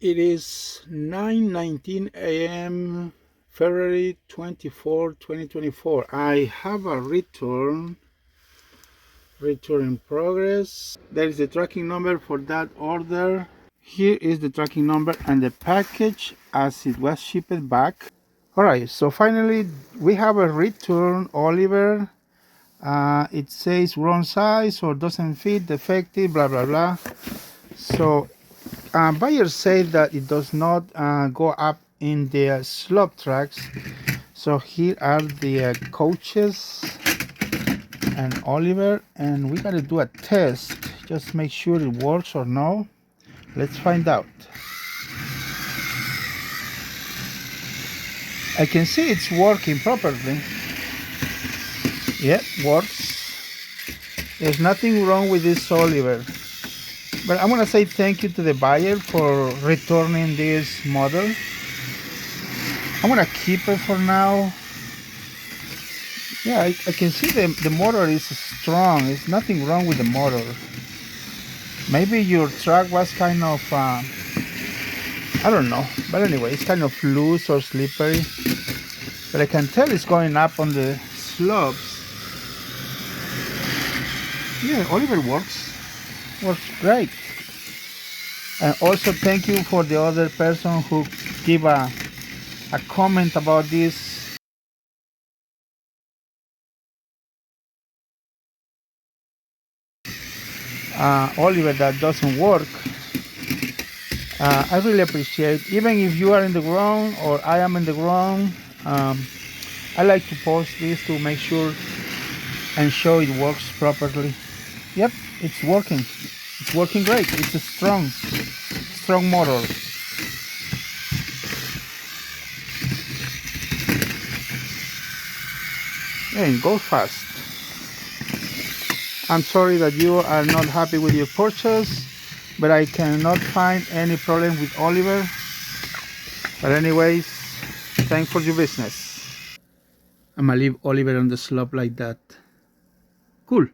It is 9:19 a.m. February 24, 2024. I have a return in progress. There is the tracking number for that order. Here is the tracking number and the package as it was shipped back. Alright, so finally we have a return, Oliver. It says wrong size or doesn't fit, defective, blah blah blah. So buyer said that it does not go up in the slope tracks. So here are the coaches and Oliver, and we gotta do a test, just make sure it works or no. Let's find out. I can see it's working properly. Yeah, works. There's nothing wrong with this Oliver. But I want to say thank you to the buyer for returning this model. I'm going to keep it for now. Yeah, I can see the motor is strong. There's nothing wrong with the motor. Maybe your track was kind of, I don't know. But anyway, it's kind of loose or slippery. But I can tell it's going up on the slopes. Yeah, Oliver works great. And also thank you for the other person who gave a comment about this. Oliver, that doesn't work. I really appreciate, even if you are in the ground or I am in the ground, I like to post this to make sure and show it works properly. Yep, it's working. It's working great. It's a strong motor. Yeah, it goes fast. I'm sorry that you are not happy with your purchase, but I cannot find any problem with Oliver. But anyways, thanks for your business. I'm gonna leave Oliver on the slope like that. Cool.